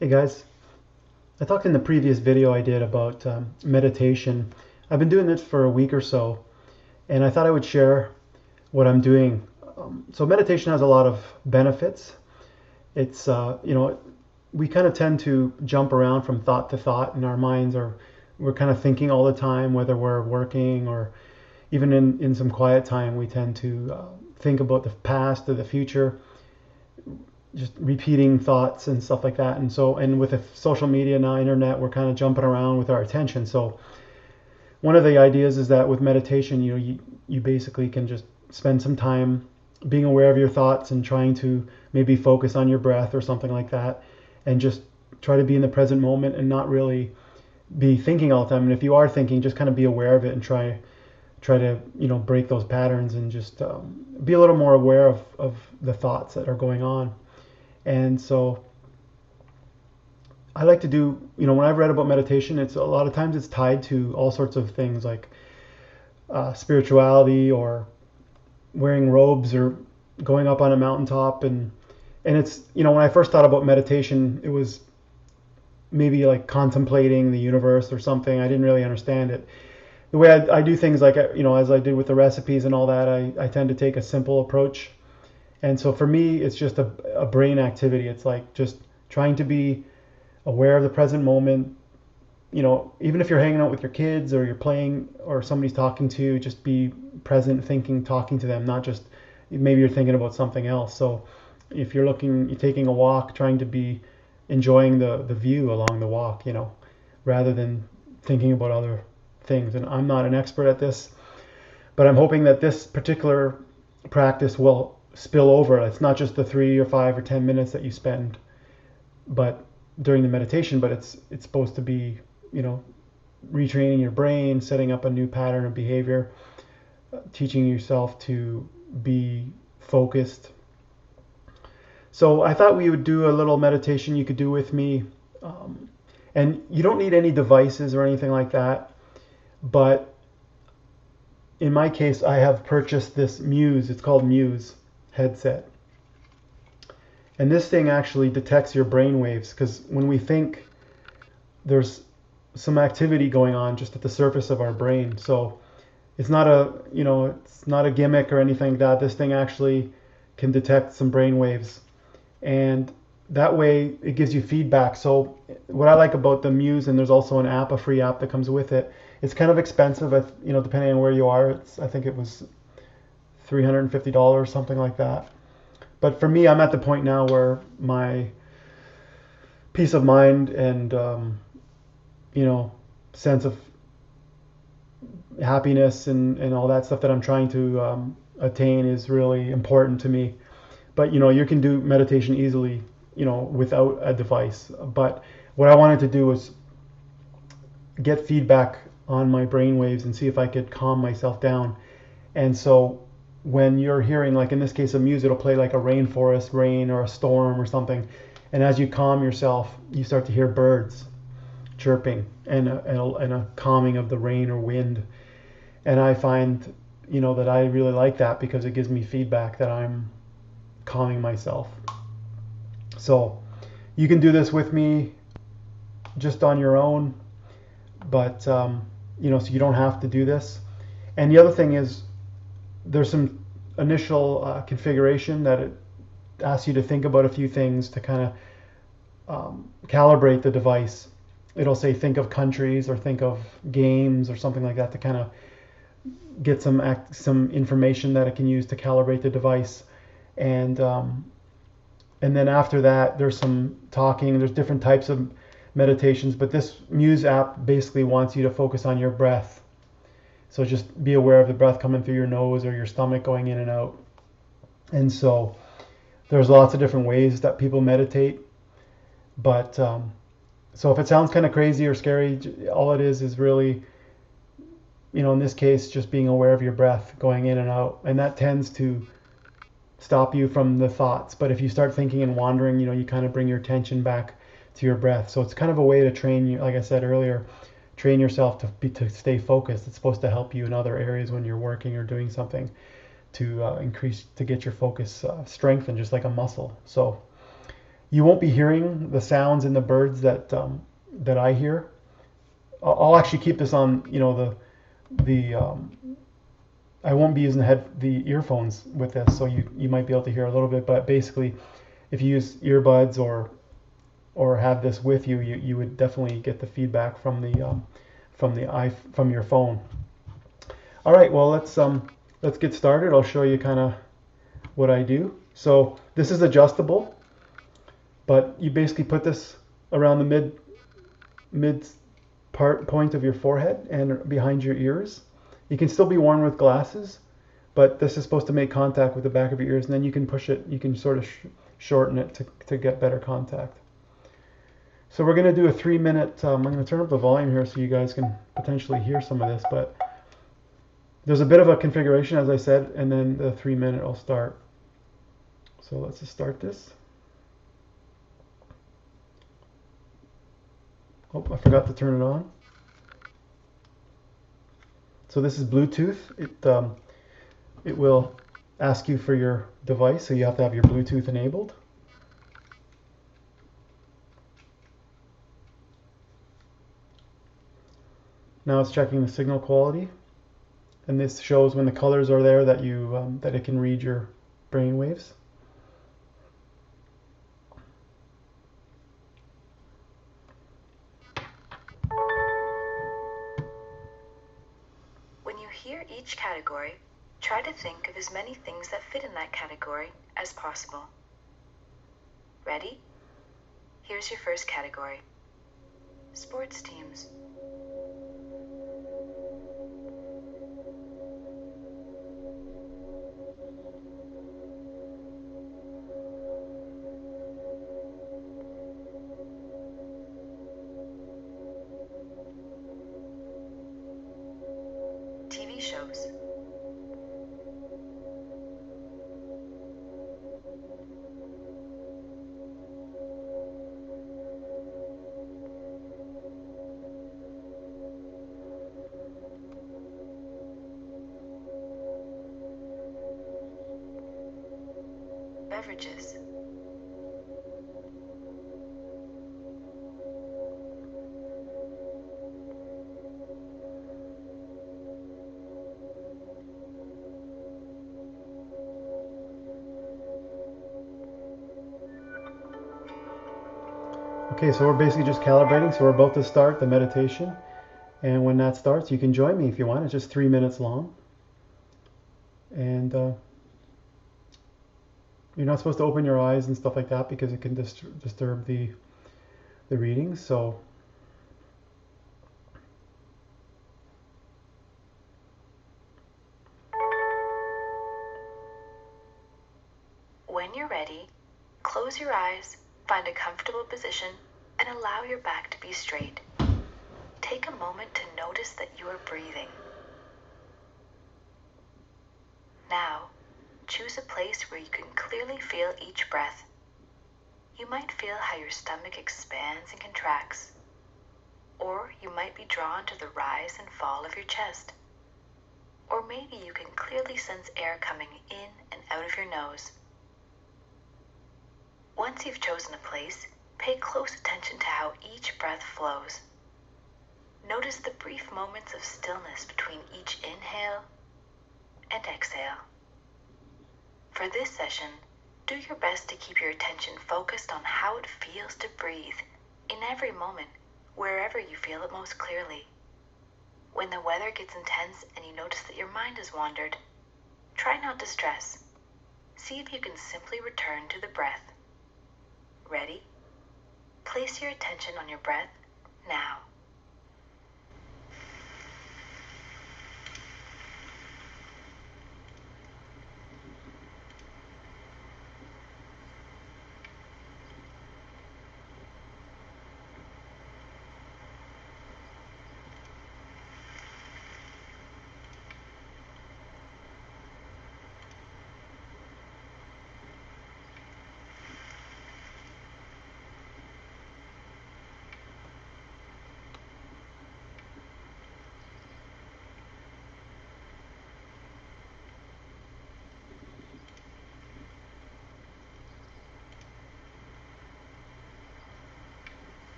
Hey guys, I talked in the previous video I did about meditation. I've been doing this for a week or so, and I thought I would share what I'm doing. So meditation has a lot of benefits. It's we kind of tend to jump around from thought to thought, and our minds are we're kind of thinking all the time, whether we're working or even in some quiet time, we tend to think about the past or the future, just repeating thoughts and stuff like that. And with the social media now, internet, we're kind of jumping around with our attention. So one of the ideas is that with meditation, you basically can just spend some time being aware of your thoughts and trying to maybe focus on your breath or something like that, and just try to be in the present moment and not really be thinking all the time. And if you are thinking, just kind of be aware of it and try to break those patterns and just be a little more aware of the thoughts that are going on. And so I like to do, when I've read about meditation, it's a lot of times it's tied to all sorts of things like spirituality or wearing robes or going up on a mountaintop. And it's, when I first thought about meditation, it was maybe like contemplating the universe or something. I didn't really understand it. The way I do things, like, as I did with the recipes and all that, I tend to take a simple approach. And so for me, it's just a brain activity. It's like just trying to be aware of the present moment. Even if you're hanging out with your kids or you're playing or somebody's talking to you, just be present, thinking, talking to them, not just maybe you're thinking about something else. So if you're taking a walk, trying to be enjoying the view along the walk, rather than thinking about other things. And I'm not an expert at this, but I'm hoping that this particular practice will spill over. It's not just the 3 or 5 or 10 minutes that you spend but during the meditation, but it's supposed to be, retraining your brain, setting up a new pattern of behavior, teaching yourself to be focused. So I thought we would do a little meditation you could do with me. And you don't need any devices or anything like that. But in my case, I have purchased this Muse. It's called Muse headset. And this thing actually detects your brain waves, because when we think, there's some activity going on just at the surface of our brain. So it's not a gimmick or anything like that. This thing actually can detect some brain waves, and that way it gives you feedback. So what I like about the Muse, and there's also a free app that comes with it. It's kind of expensive, depending on where you are. I think it was $350, something like that. But for me, I'm at the point now where my peace of mind and sense of happiness and all that stuff that I'm trying to attain is really important to me. But you can do meditation easily, without a device. But what I wanted to do was get feedback on my brain waves and see if I could calm myself down. And so when you're hearing, like in this case of Muse, it'll play like a rainforest, rain or a storm or something. And as you calm yourself, you start to hear birds chirping and a calming of the rain or wind. And I find, that I really like that because it gives me feedback that I'm calming myself. So you can do this with me just on your own, but so you don't have to do this. And the other thing is, there's some initial configuration that it asks you to think about a few things to kind of calibrate the device. It'll say think of countries or think of games or something like that to kind of get some information that it can use to calibrate the device. And then after that, there's some talking. There's different types of meditations, but this Muse app basically wants you to focus on your breath. So just be aware of the breath coming through your nose or your stomach going in and out. And so there's lots of different ways that people meditate. But so if it sounds kind of crazy or scary, all it is really, in this case, just being aware of your breath going in and out. And that tends to stop you from the thoughts. But if you start thinking and wandering, you kind of bring your attention back to your breath. So it's kind of a way to train you, like I said earlier, train yourself to stay focused. It's supposed to help you in other areas when you're working or doing something to get your focus strengthened, just like a muscle. So You won't be hearing the sounds in the birds that I hear. I'll actually keep this on, the I won't be using the earphones with this, so you might be able to hear a little bit. But basically, if you use earbuds or have this with you, you would definitely get the feedback from from your phone. All right, well let's get started. I'll show you kind of what I do. So this is adjustable, but you basically put this around the mid point of your forehead and behind your ears. You can still be worn with glasses, but this is supposed to make contact with the back of your ears, and then you can push it, you can sort of shorten it to get better contact. So we're going to do a 3-minute, I'm going to turn up the volume here so you guys can potentially hear some of this, but there's a bit of a configuration, as I said, and then the 3-minute will start. So let's just start this. Oh, I forgot to turn it on. So this is Bluetooth. It will ask you for your device, so you have to have your Bluetooth enabled. Now it's checking the signal quality, and this shows when the colors are there that that it can read your brain waves. When you hear each category, try to think of as many things that fit in that category as possible. Ready? Here's your first category. Sports teams. TV shows. Beverages. Okay, so we're basically just calibrating, so we're about to start the meditation. And when that starts, you can join me if you want. It's just 3 minutes long. And you're not supposed to open your eyes and stuff like that because it can disturb the readings. So When you're ready, close your eyes, find a comfortable position, and allow your back to be straight. Take a moment to notice that you are breathing. Now, choose a place where you can clearly feel each breath. You might feel how your stomach expands and contracts, or you might be drawn to the rise and fall of your chest. Or maybe you can clearly sense air coming in and out of your nose. Once you've chosen a place, pay close attention to how each breath flows. Notice the brief moments of stillness between each inhale and exhale. For this session, do your best to keep your attention focused on how it feels to breathe in every moment, wherever you feel it most clearly. When the weather gets intense and you notice that your mind has wandered, try not to stress. See if you can simply return to the breath. Ready? Place your attention on your breath now.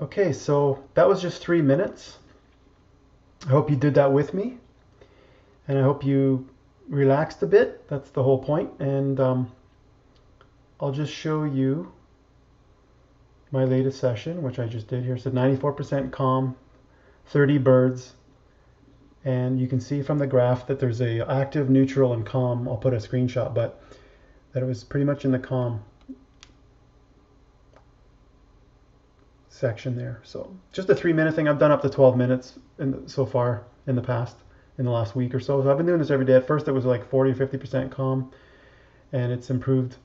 Okay, so that was just 3 minutes. I hope you did that with me, and I hope you relaxed a bit. That's the whole point. And I'll just show you my latest session, which I just did here. So 94% calm, 30 birds, and you can see from the graph that there's a active, neutral, and calm. I'll put a screenshot, but that it was pretty much in the calm section there. So just a 3 minute thing. I've done up to 12 minutes so far in the past, in the last week or so. So I've been doing this every day. At first it was like 40 or 50% calm, and it's improved.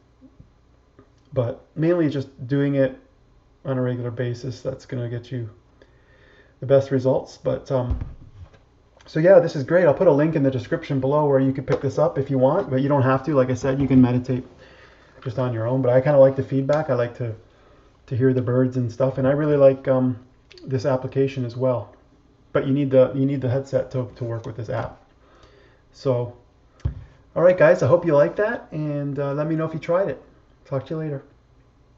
But mainly just doing it on a regular basis, that's going to get you the best results. But so yeah, this is great. I'll put a link in the description below where you could pick this up if you want, but you don't have to. Like I said, you can meditate just on your own. But I kind of like the feedback. I like to hear the birds and stuff, and I really like this application as well. But you need the headset to work with this app. So, all right, guys. I hope you like that, and let me know if you tried it. Talk to you later.